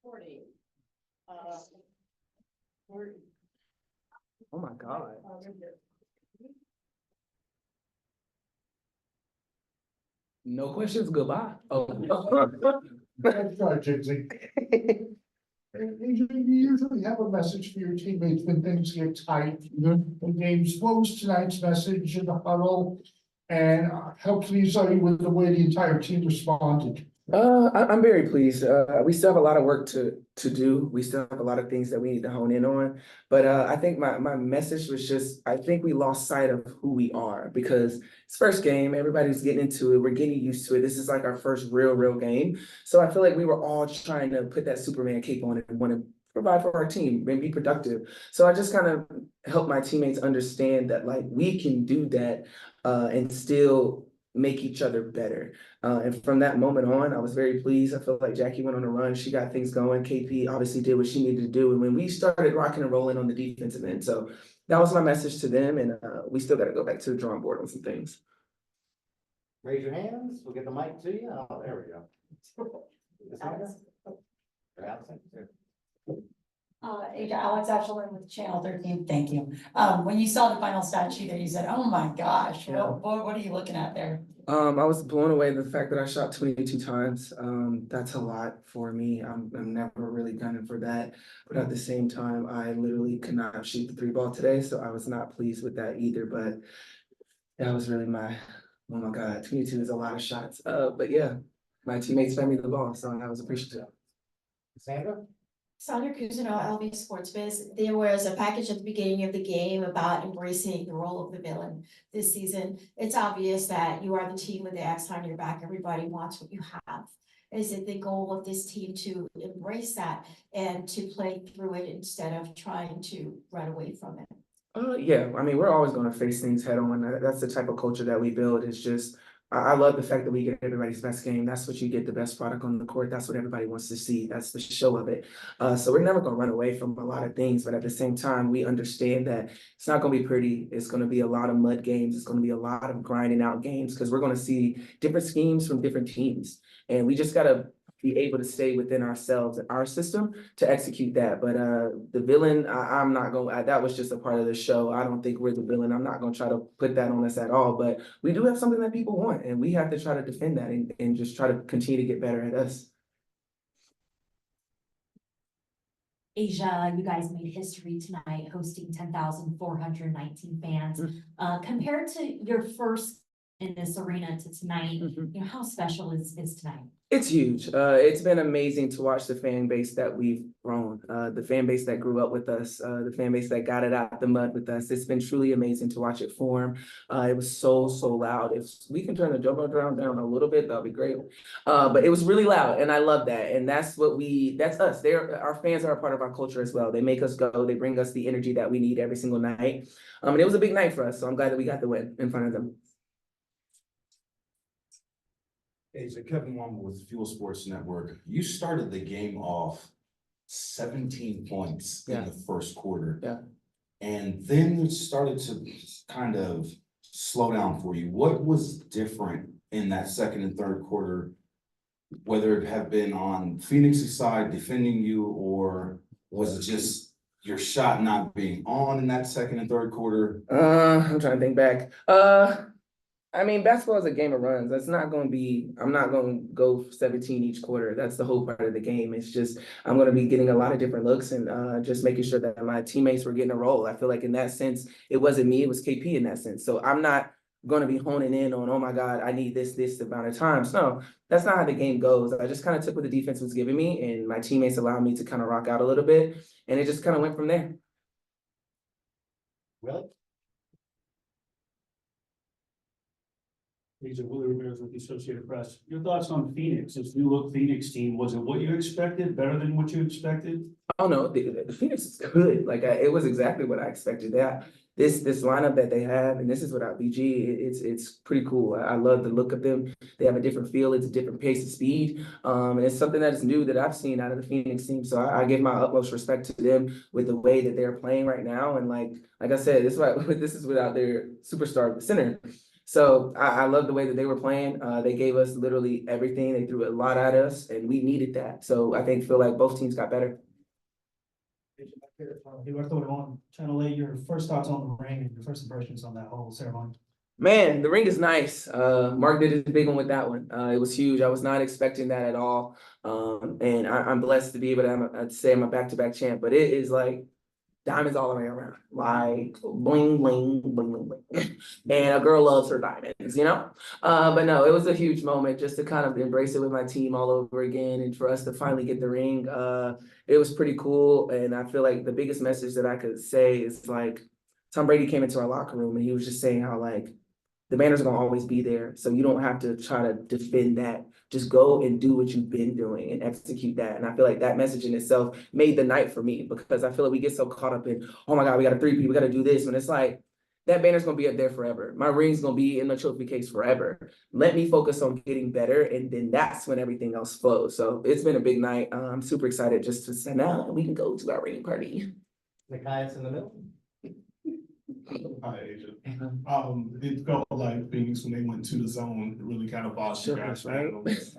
40. Oh my God. No questions, goodbye. Oh. That's right, Jigsy. You usually have a message for your teammates when things get tight. The game's close, tonight's message in the huddle, and how pleased are you with the way the entire team responded? I'm very pleased. We still have a lot of work to do. We still have a lot of things that we need to hone in on. But I think my message was just, I think we lost sight of who we are because it's first game. Everybody's getting into it. We're getting used to it. This is like our first real game. So I feel like we were all trying to put that Superman cape on and want to provide for our team and be productive. So I just kind of help my teammates understand that like we can do that and still make each other better. And from that moment on, I was very pleased. I felt like Jackie went on a run. She got things going. KP obviously did what she needed to do. And when we started rocking and rolling on the defensive end, so that was my message to them. And we still got to go back to the drawing board on some things. Raise your hands. We'll get the mic to you. Oh, there we go. Alex Ashelin with Channel 13, thank you. When you saw the final stat sheet there, you said, oh my gosh, Yeah. what are you looking at there? I was blown away the fact that I shot 22 times. That's a lot for me. I'm never really gunning for that. But at the same time, I literally could not shoot the 3-ball today. So I was not pleased with that either. But that was really oh my God, 22 is a lot of shots. But yeah, my teammates fed me the ball, so I was appreciative. Sandra Cousineau, LB Sports Biz. There was a package at the beginning of the game about embracing the role of the villain this season. It's obvious that you are the team with the X on your back. Everybody wants what you have. Is it the goal of this team to embrace that and to play through it instead of trying to run away from it? Yeah, I mean, we're always going to face things head on. That's the type of culture that we build. It's just, I love the fact that we get everybody's best game. That's what you get, the best product on the court. That's what everybody wants to see. That's the show of it. So we're never going to run away from a lot of things. But at the same time, we understand that it's not going to be pretty. It's going to be a lot of mud games. It's going to be a lot of grinding out games because we're going to see different schemes from different teams. And we just got to be able to stay within ourselves and our system to execute that. But the villain, I'm not going, that was just a part of the show. I don't think we're the villain. I'm not going to try to put that on us at all. But we do have something that people want, and we have to try to defend that and just try to continue to get better at us. Asia, you guys made history tonight, hosting 10,419 fans. Compared to your first in this arena to tonight, you know, how special is tonight? It's huge. It's been amazing to watch the fan base that we've grown, the fan base that grew up with us, the fan base that got it out the mud with us. It's been truly amazing to watch it form. It was so loud. If we can turn the jumbotron down a little bit, that'll be great. But it was really loud, and I love that. And that's that's us. Our fans are a part of our culture as well. They make us go. They bring us the energy that we need every single night. And it was a big night for us, so I'm glad that we got the win in front of them. Hey, so Kevin Wong with Fuel Sports Network. You started the game off 17 points in the first quarter. Yeah. And then it started to kind of slow down for you. What was different in that second and third quarter, whether it have been on Phoenix's side defending you, or was it just your shot not being on in that second and third quarter? I'm trying to think back. I mean, basketball is a game of runs. That's not going to be, I'm not going to go 17 each quarter. That's the whole part of the game. It's just, I'm going to be getting a lot of different looks and just making sure that my teammates were getting a role. I feel like in that sense, it wasn't me, it was KP in that sense. So I'm not going to be honing in on, oh my God, I need this amount of times. No, that's not how the game goes. I just kind of took what the defense was giving me, and my teammates allowed me to kind of rock out a little bit. And it just kind of went from there. Really? These are Willie Ramirez with the Associated Press. Your thoughts on Phoenix, this new look Phoenix team, was it what you expected, better than what you expected? Oh no, the Phoenix is good. Like it was exactly what I expected. That this lineup that they have, and this is without BG, it's pretty cool. I love the look of them. They have a different feel. It's a different pace of speed, and it's something that is new that I've seen out of the Phoenix team. So I give my utmost respect to them with the way that they're playing right now. And like I said, this is without their superstar center. So I love the way that they were playing. They gave us literally everything. They threw a lot at us and we needed that. So I feel like both teams got better. Gilberto, on Channel 8, your first thoughts on the ring and your first impressions on that whole ceremony. Man, the ring is nice. Mark did his big one with that one. It was huge. I was not expecting that at all. And I'm blessed to be able to say I'm a back-to-back champ, but it is like diamonds all the way around, like bling, bling, bling, bling, bling. And a girl loves her diamonds, you know? But no, it was a huge moment just to kind of embrace it with my team all over again and for us to finally get the ring. It was pretty cool. And I feel like the biggest message that I could say is like, Tom Brady came into our locker room and he was just saying how like, the banners are gonna always be there. So you don't have to try to defend that. Just go and do what you've been doing and execute that. And I feel like that message in itself made the night for me because I feel like we get so caught up in, oh my God, we got a three-peat, we got to do this. And it's like, that banner's gonna be up there forever. My ring's gonna be in the trophy case forever. Let me focus on getting better. And then that's when everything else flows. So it's been a big night. I'm super excited just to sit down and we can go to our ring party. The guys in the middle. Hi, Asia. It felt like Phoenix when they went to the zone, it really kind of bossed you guys around. Was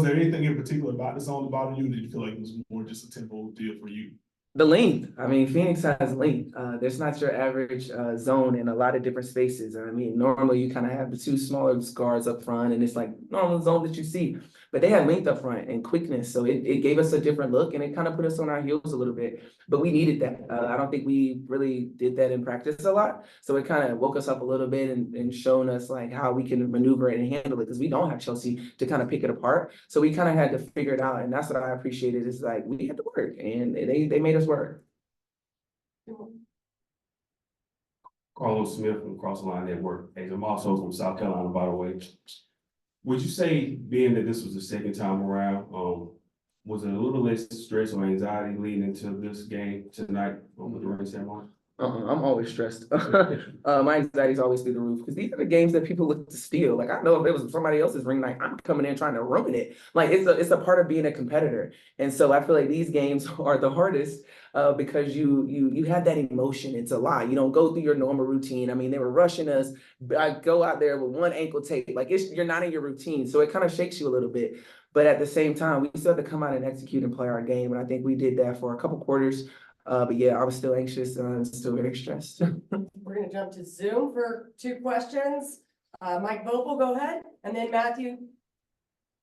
there anything in particular about the zone that bothered you? Or did you feel like it was more just a tempo deal for you? The length. I mean, Phoenix has length. There's not your average zone in a lot of different spaces. I mean, normally you kind of have the two smaller guards up front, and it's like normal zone that you see. But they had length up front and quickness, so it gave us a different look, and it kind of put us on our heels a little bit. But we needed that. I don't think we really did that in practice a lot, so it kind of woke us up a little bit and shown us like how we can maneuver it and handle it because we don't have Chelsea to kind of pick it apart. So we kind of had to figure it out, and that's what I appreciated. Is like we had to work, and they made us work. Carlos Smith from Cross the Line Network. Hey, I'm also from South Carolina, by the way. Would you say, being that this was the second time around, was it a little less stress or anxiety leading into this game tonight with the ring ceremony? I'm always stressed. My anxiety is always through the roof because these are the games that people look to steal. Like I know if it was somebody else's ring night, I'm coming in trying to ruin it. Like it's a part of being a competitor, and so I feel like these games are the hardest because you have that emotion. It's a lot. You don't go through your normal routine. I mean, they were rushing us. I go out there with one ankle tape. Like you're not in your routine, so it kind of shakes you a little bit. But at the same time, we still have to come out and execute and play our game, and I think we did that for a couple quarters. But yeah, I was still anxious and I'm still very stressed. We're gonna jump to Zoom for 2 questions. Mike Vogel, go ahead, and then Matthew.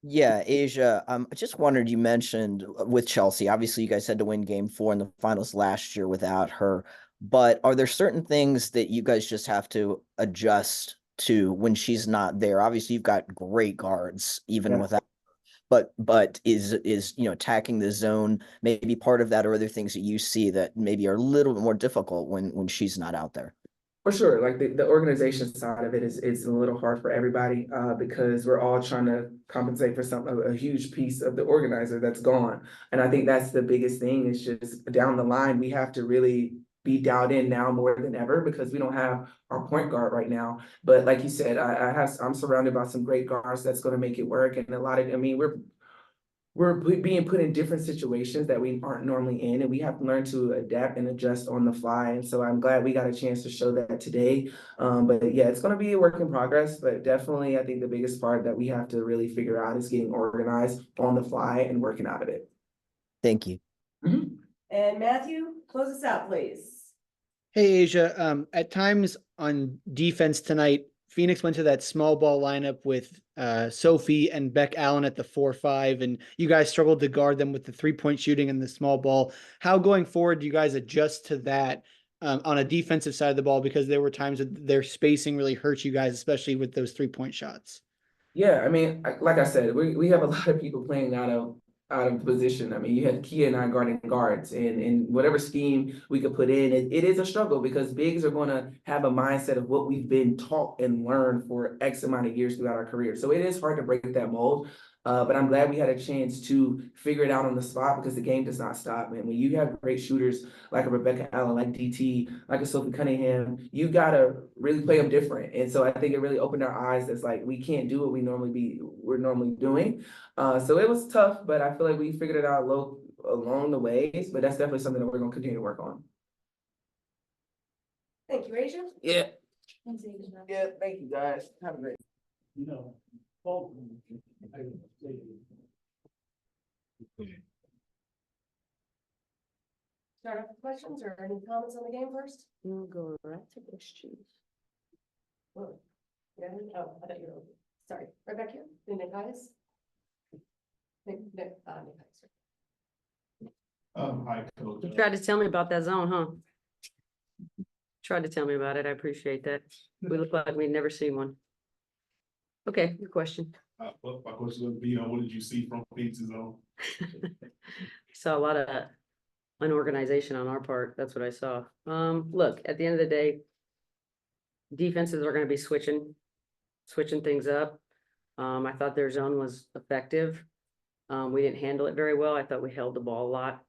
Yeah, Asia, I just wondered, you mentioned with Chelsea, obviously you guys had to win game 4 in the finals last year without her, but are there certain things that you guys just have to adjust to when she's not there? Obviously you've got great guards even without, but is attacking the zone maybe part of that, or other things that you see that maybe are a little bit more difficult when she's not out there? For sure, like the organization side of it is a little hard for everybody because we're all trying to compensate for something, a huge piece of the organizer that's gone. And I think that's the biggest thing is just down the line, we have to really be dialed in now more than ever because we don't have our point guard right now. But like you said, I'm surrounded by some great guards that's going to make it work. And we're being put in different situations that we aren't normally in, and we have to learn to adapt and adjust on the fly. And so I'm glad we got a chance to show that today. But yeah, it's going to be a work in progress, but definitely I think the biggest part that we have to really figure out is getting organized on the fly and working out of it. Thank you. Mm-hmm. And Matthew, close us out, please. Hey, Asia, at times on defense tonight, Phoenix went to that small ball lineup with Sophie and Beck Allen at the 4-5, and you guys struggled to guard them with the 3-point shooting and the small ball. How going forward do you guys adjust to that on a defensive side of the ball? Because there were times that their spacing really hurt you guys, especially with those 3-point shots. Yeah, I mean, like I said, we have a lot of people playing out of position. I mean, you had Kia and I guarding guards, and whatever scheme we could put in, it is a struggle because bigs are going to have a mindset of what we've been taught and learned for X amount of years throughout our career. So it is hard to break that mold. But I'm glad we had a chance to figure it out on the spot because the game does not stop, man. When you have great shooters like a Rebecca Allen, like DT, like a Sophie Cunningham, you gotta really play them different. And so I think it really opened our eyes that's like we can't do what we're normally doing. So it was tough, but I feel like we figured it out along the ways. But that's definitely something that we're gonna continue to work on. Thank you. you, Asia. Yeah, Thanks, Asia. yeah, thank you, guys. Have a great. You know, both. Start off with questions or any comments on the game first? We'll go right to questions. Whoa. Yeah, oh, I thought you were, sorry, right back here, Nick Hayes. Nick, Hayes. Hi, Coach. You tried to tell me about that zone, huh? Tried to tell me about it. I appreciate that. We look like we'd never seen one. Okay, your question. Well, my question would be, what did you see from Phoenix's zone? Saw a lot of unorganization on our part. That's what I saw. Look, at the end of the day, defenses are gonna be switching things up. I thought their zone was effective. We didn't handle it very well. I thought we held the ball a lot.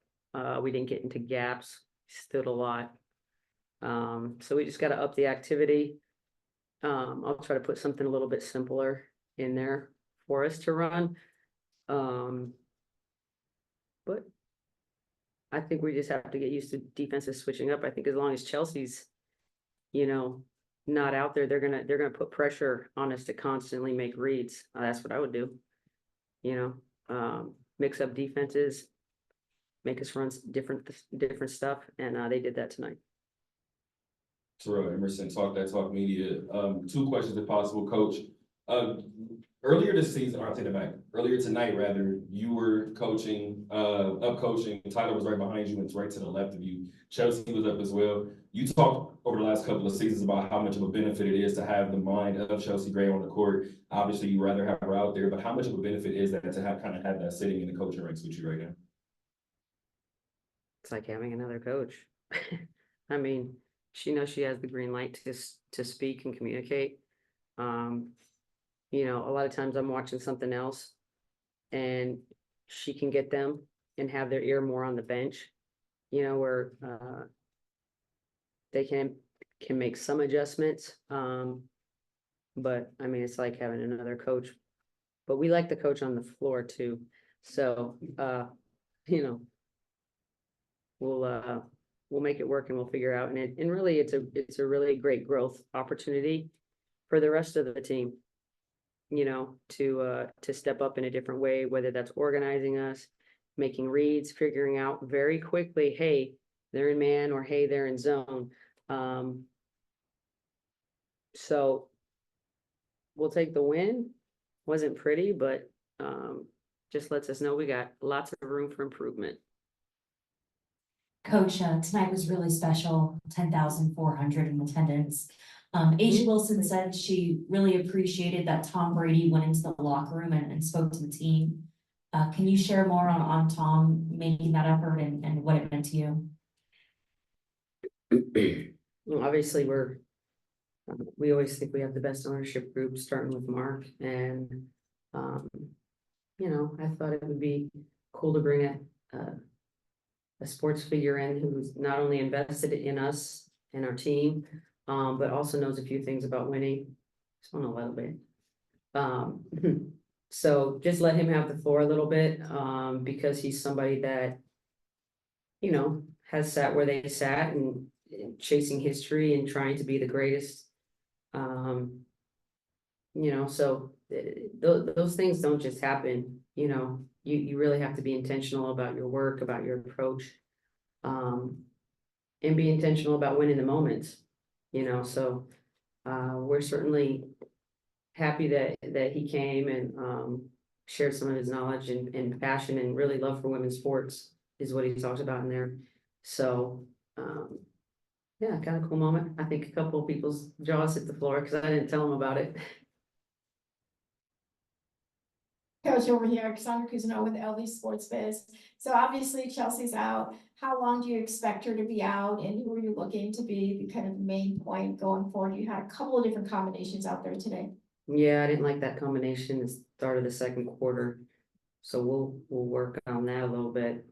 We didn't get into gaps, stood a lot. So we just gotta up the activity. I'll try to put something a little bit simpler in there for us to run. But I think we just have to get used to defenses switching up. I think as long as Chelsea's, not out there, they're gonna put pressure on us to constantly make reads. That's what I would do. Mix up defenses, make us run different stuff, and they did that tonight. Terrell Emerson, Talk That Talk Media. 2 questions if possible, Coach. Earlier this season, or I'll take it back, earlier tonight rather, you were coaching, up coaching. Tyler was right behind you and it's right to the left of you. Chelsea was up as well. You talked over the last couple of seasons about how much of a benefit it is to have the mind of Chelsea Gray on the court. Obviously, you'd rather have her out there, but how much of a benefit is that to have that sitting in the coaching ranks with you right now? It's like having another coach. I mean, she knows she has the green light to speak and communicate. A lot of times I'm watching something else and she can get them and have their ear more on the bench, where they can make some adjustments. But I mean, it's like having another coach, but we like the coach on the floor too. So, we'll make it work and we'll figure out. And really it's a really great growth opportunity for the rest of the team, to step up in a different way, whether that's organizing us, making reads, figuring out very quickly, hey, they're in man, or hey, they're in zone. So we'll take the win. Wasn't pretty, but just lets us know we got lots of room for improvement. Coach, tonight was really special, 10,400 in attendance. Asia Wilson said she really appreciated that Tom Brady went into the locker room and spoke to the team. Can you share more on Tom making that effort and what it meant to you? Well, obviously we always think we have the best ownership group, starting with Mark, and I thought it would be cool to bring a sports figure in who's not only invested in us and our team, but also knows a few things about winning. Just want a little bit. So just let him have the floor a little bit, because he's somebody that, has sat where they sat and chasing history and trying to be the greatest. So those things don't just happen, you really have to be intentional about your work, about your approach, and be intentional about winning the moments, so we're certainly happy that he came and shared some of his knowledge and passion and really love for women's sports is what he talked about in there. So yeah, kind of cool moment. I think a couple of people's jaws hit the floor because I didn't tell them about it. Coach over here, Cassandra Cousineau with LV Sports Biz. So obviously Chelsea's out. How long do you expect her to be out, and who are you looking to be the kind of main point going forward? You had a couple of different combinations out there today. Yeah, I didn't like that combination at the start of the second quarter. So we'll work on that a little bit.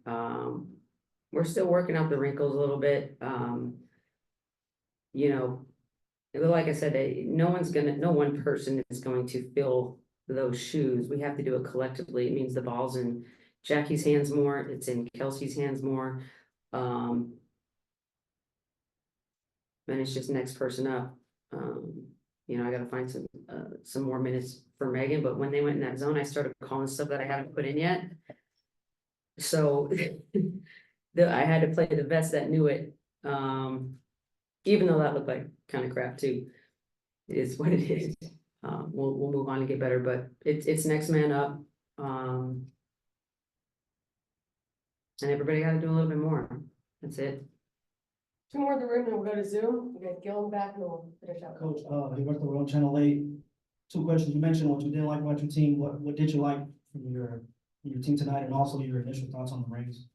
We're still working out the wrinkles a little bit. Like I said, no one person is going to fill those shoes. We have to do it collectively. It means the ball's in Jackie's hands more, it's in Kelsey's hands more. then it's just next person up. You know, I gotta find some more minutes for Megan, but when they went in that zone, I started calling stuff that I haven't put in yet. So I had to play the vets that knew it, even though that looked like kind of crap too. It is what it is. We'll move on and get better, but it's next man up. And everybody gotta do a little bit more. That's it. Two more in the room and we'll go to Zoom. We got Gil in the back and we'll finish up. Coach, Humberto, we're on Channel 8. Two questions. You mentioned what you didn't like about your team. What did you like from your team tonight, and also your initial thoughts on the rings?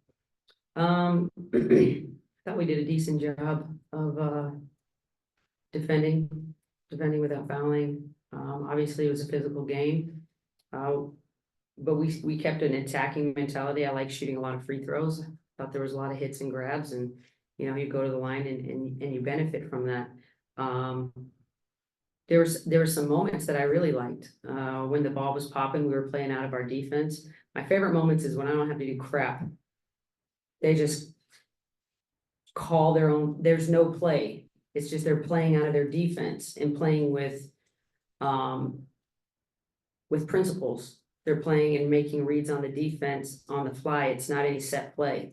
Thought we did a decent job of defending without fouling. Obviously it was a physical game. But we kept an attacking mentality. I like shooting a lot of free throws. Thought there was a lot of hits and grabs, and you know, you go to the line and you benefit from that. There were some moments that I really liked. When the ball was popping, we were playing out of our defense. My favorite moments is when I don't have to do crap. They just call their own, there's no play. It's just they're playing out of their defense and playing with principles. They're playing and making reads on the defense on the fly. It's not any set play.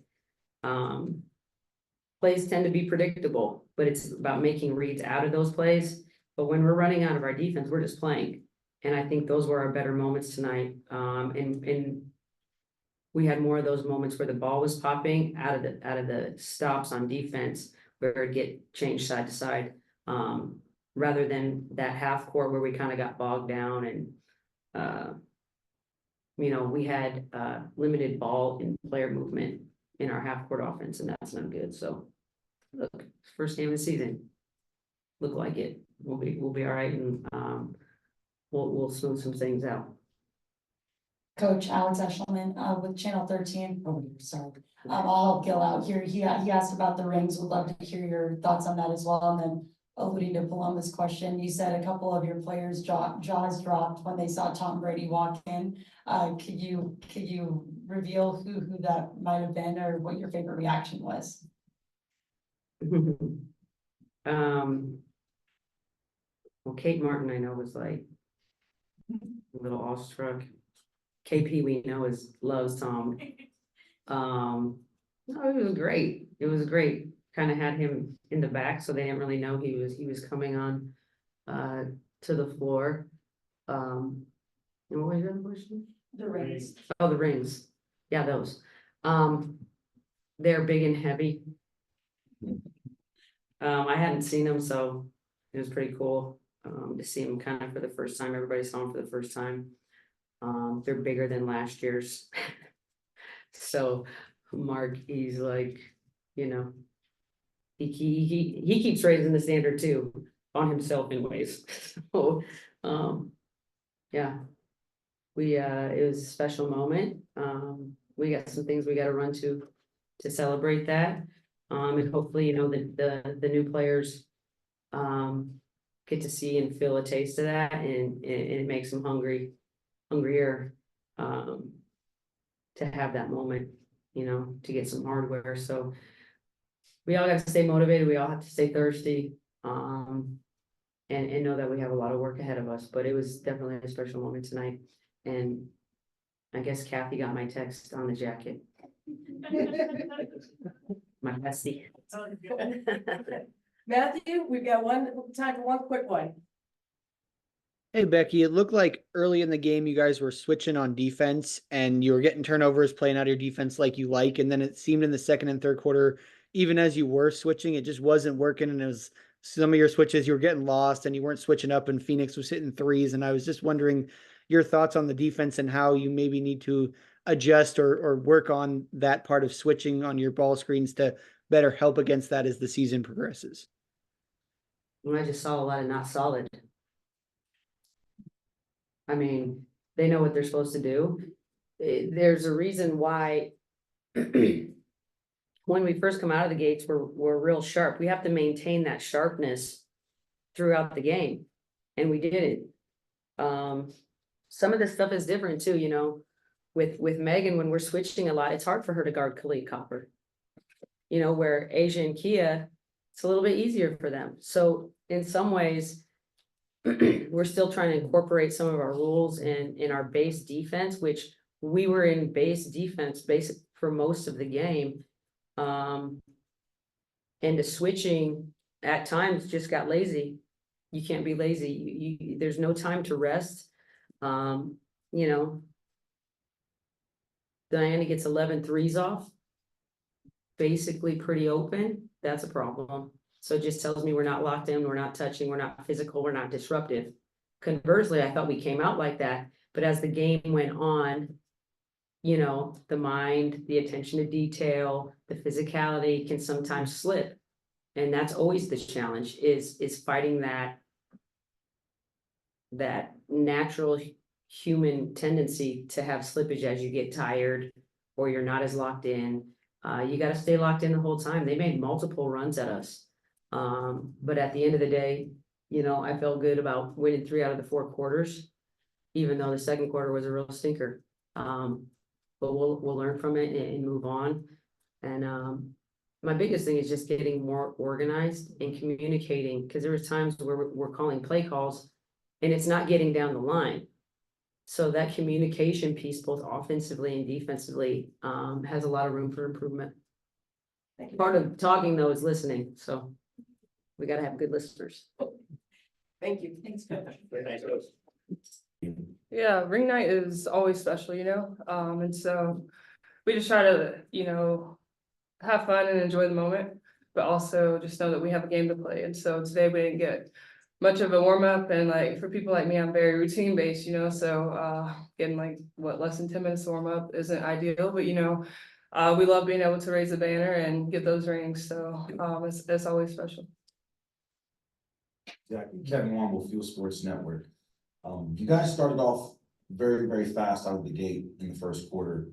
Plays tend to be predictable, but it's about making reads out of those plays. But when we're running out of our defense, we're just playing. And I think those were our better moments tonight. And we had more of those moments where the ball was popping out of the stops on defense, where it get changed side to side, rather than that half court where we kind of got bogged down and you know, we had limited ball and player movement in our half court offense, and that's not good. So look, first game of the season, look like it. We'll be all right, and we'll smooth some things out. Coach Alex Eshelman, with Channel 13, sorry. I'll help Gil out here. He asked about the rings. Would love to hear your thoughts on that as well. And then alluding to Palumbo's question, you said a couple of your players' jaws dropped when they saw Tom Brady walk in. Could you reveal who that might have been, or what your favorite reaction was? Well, Kate Martin, I know, was like a little awestruck. KP, we know, loves Tom. No, it was great. It was great. Kind of had him in the back, so they didn't really know he was coming on to the floor. And what was your other question? The rings. Oh, the rings. Yeah, those. They're big and heavy. I hadn't seen them, so it was pretty cool to see them kind of for the first time. Everybody saw them for the first time. They're bigger than last year's. So Mark, he's like, you know, he keeps raising the standard too on himself in ways. So yeah, it was a special moment. We got some things we got to run to celebrate that. And hopefully, you know, the new players get to see and feel a taste of that, and it makes them hungrier to have that moment, you know, to get some hardware. So we all got to stay motivated. We all have to stay thirsty, and know that we have a lot of work ahead of us. But it was definitely a special moment tonight. And I guess Kathy got my text on the jacket. My bestie. Matthew, we've got time for one quick one. Hey, Becky, it looked like early in the game you guys were switching on defense and you were getting turnovers, playing out of your defense like you like. And then it seemed in the second and third quarter, even as you were switching, it just wasn't working. And it was some of your switches, you were getting lost and you weren't switching up, and Phoenix was hitting threes. And I was just wondering your thoughts on the defense and how you maybe need to adjust or work on that part of switching on your ball screens to better help against that as the season progresses. Well, I just saw a lot of not solid. I mean, they know what they're supposed to do. There's a reason why when we first come out of the gates, we're real sharp. We have to maintain that sharpness throughout the game, and we didn't. Some of this stuff is different too, you know. With Megan, when we're switching a lot, it's hard for her to guard Khalid Copper. You know, where Asia and Kia, it's a little bit easier for them. So in some ways, we're still trying to incorporate some of our rules in our base defense, which we were in base defense basic for most of the game. And the switching at times just got lazy. You can't be lazy. There's no time to rest. You know, Diana gets 11 threes off. Basically pretty open. That's a problem. So it just tells me we're not locked in, we're not touching, we're not physical, we're not disruptive. Conversely, I thought we came out like that, but as the game went on, you know, the mind, the attention to detail, the physicality can sometimes slip. And that's always the challenge is fighting that natural human tendency to have slippage as you get tired or you're not as locked in. You got to stay locked in the whole time. They made multiple runs at us. But at the end of the day, you know, I felt good about winning 3 out of the 4 quarters, even though the second quarter was a real stinker. But we'll learn from it and move on. And my biggest thing is just getting more organized and communicating, because there was times where we're calling play calls and it's not getting down the line. So that communication piece, both offensively and defensively, has a lot of room for improvement. Part of talking though is listening, so we gotta have good listeners. Thank you. Thanks, Coach. Very nice, Coach. Yeah, ring night is always special, you know, and so we just try to, you know, have fun and enjoy the moment, but also just know that we have a game to play. And so today we didn't get much of a warm up, and like for people like me, I'm very routine based, you know, so getting like less than 10 minutes to warm up isn't ideal, but you know, we love being able to raise the banner and get those rings. So it's always special. Jackie, Kevin Womble, Field Sports Network. You guys started off very, very fast out of the gate in the first quarter.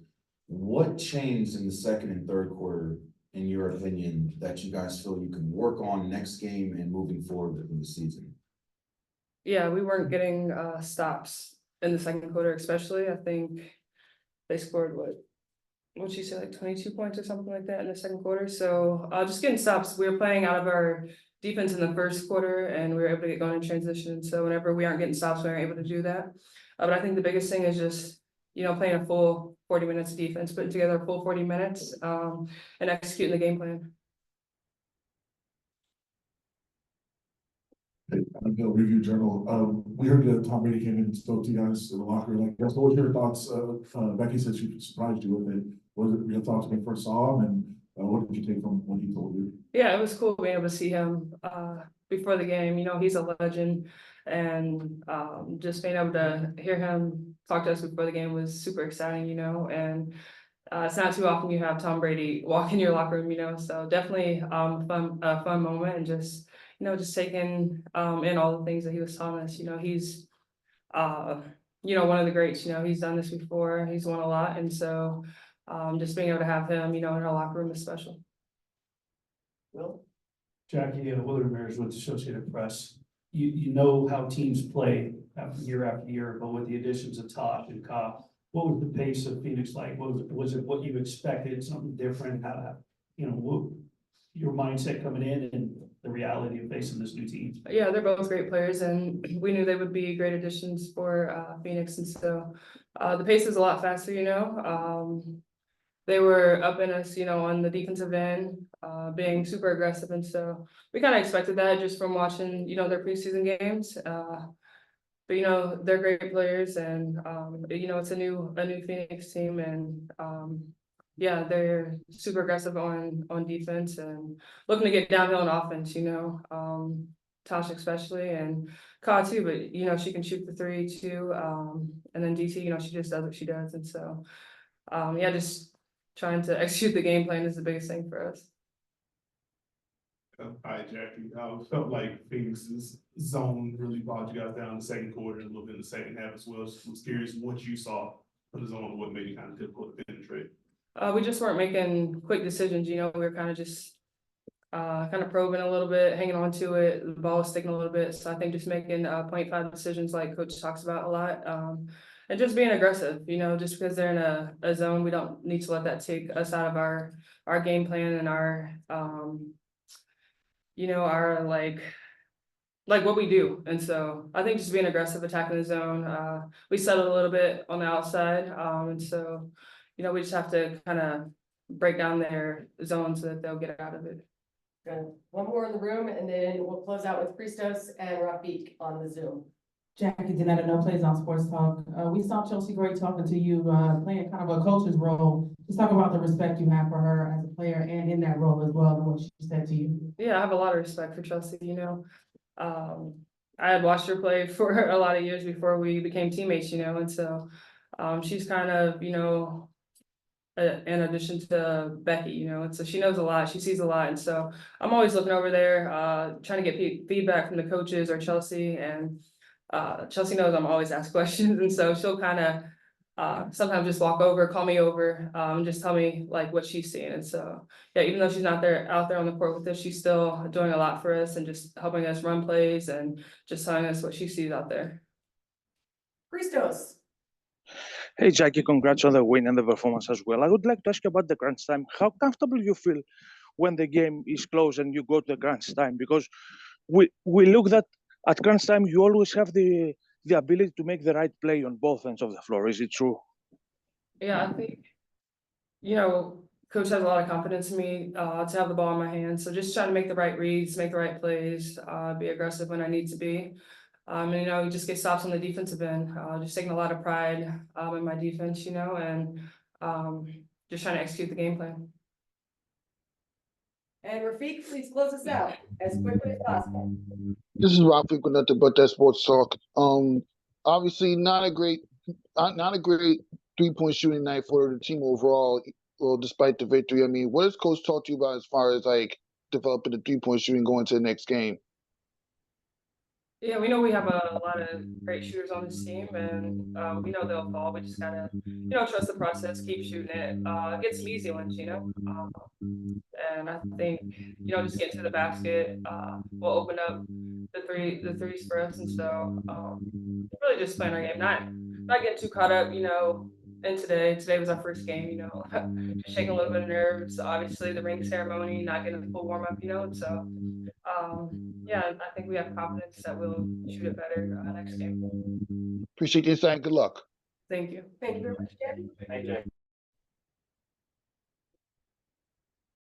What changed in the second and third quarter, in your opinion, that you guys feel you can work on next game and moving forward in the season? Yeah, we weren't getting stops in the second quarter, especially. I think they scored what'd you say, like 22 points or something like that in the second quarter. So just getting stops. We were playing out of our defense in the first quarter and we were able to get going in transition. So whenever we aren't getting stops, we aren't able to do that. But I think the biggest thing is just, you know, playing a full 40 minutes of defense, putting together a full 40 minutes and executing the game plan. Bill Review Journal. We heard that Tom Brady came in and spoke to you guys in the locker room. Like, what were your thoughts? Becky said she surprised you with it. What were your thoughts when you first saw him, and what did you take from what he told you? Yeah, it was cool being able to see him before the game. You know, he's a legend, and just being able to hear him talk to us before the game was super exciting, you know, and it's not too often you have Tom Brady walk in your locker room, you know, so definitely a fun moment, and just, you know, just taking in all the things that he was telling us. You know, he's you know, one of the greats. You know, he's done this before, he's won a lot, and so just being able to have him, you know, in our locker room is special. Will? Jackie, Willard Ramirez with the Associated Press. You know how teams play after year, but with the additions of Tosh and Ka, what was the pace of Phoenix like? Was it what you expected, something different? How, you know, what your mindset coming in and the reality of facing this new team? Yeah, they're both great players, and we knew they would be great additions for Phoenix, and so the pace is a lot faster, you know. They were up in us, you know, on the defensive end, being super aggressive, and so we kind of expected that just from watching, you know, their preseason games. But you know, they're great players, and you know, it's a new Phoenix team, and yeah, they're super aggressive on defense and looking to get downhill on offense, you know. Tasha especially, and Ka too, but you know, she can shoot the 3 too. And then DT, you know, she just does what she does, and so yeah, just trying to execute the game plan is the biggest thing for us. Hi, Jackie. Felt like Phoenix's zone really brought you guys down in the second quarter and a little bit in the second half as well. Just was curious what you saw from the zone, what made it kind of difficult to penetrate. We just weren't making quick decisions, you know. We were kind of just kind of probing a little bit, hanging on to it. The ball was sticking a little bit, so I think just making 0.5 decisions like Coach talks about a lot. And just being aggressive, you know, just because they're in a zone, we don't need to let that take us out of our game plan and our are like what we do. And so I think just being aggressive, attacking the zone, we settled a little bit on the outside. And so, we just have to kind of break down their zone so that they'll get out of it. Good. One more in the room, and then we'll close out with Christos and Rafik on the Zoom. Jackie Donetta, No Plays on Sports Talk. We saw Chelsea Gray talking to you, playing kind of a coach's role. Just talk about the respect you have for her as a player and in that role as well, and what she said to you. Yeah, I have a lot of respect for Chelsea, I had watched her play for a lot of years before we became teammates, and so she's kind of, in addition to Becky, and so she knows a lot, she sees a lot, and so I'm always looking over there, trying to get feedback from the coaches or Chelsea, and Chelsea knows I'm always asked questions, and so she'll kind of sometimes just walk over, call me over, just tell me like what she's seeing, and so yeah, even though she's not out there on the court with us, she's still doing a lot for us and just helping us run plays and just telling us what she sees out there. Christos. Hey Jackie, congrats on the win and the performance as well. I would like to ask you about the crunch time. How comfortable you feel when the game is close and you go to the crunch time? Because we look that at crunch time you always have the ability to make the right play on both ends of the floor. Is it true? Yeah, I think, coach has a lot of confidence in me to have the ball in my hands. So just trying to make the right reads, make the right plays, be aggressive when I need to be. And, you just get stops on the defensive end, just taking a lot of pride in my defense, and just trying to execute the game plan. And Rafik, please close us out as quickly as possible. This is Rafik with nothing but that sports talk. Obviously not a great 3-point shooting night for the team overall. Well, despite the victory, I mean, what has coach talked to you about as far as like developing the 3-point shooting going to the next game? Yeah, we know we have a lot of great shooters on this team, and we know they'll fall. We just gotta, trust the process, keep shooting it. Get some easy ones, and I think, just getting to the basket will open up the threes for us, and so really just playing our game, not getting too caught up, in today. Today was our first game, just shaking a little bit of nerves. Obviously, the ring ceremony, not getting a full warm up, and so. Yeah, I think we have confidence that we'll shoot it better next game. Appreciate the insight and good luck. Thank you. Thank you very much, Jackie. Hey, Jay.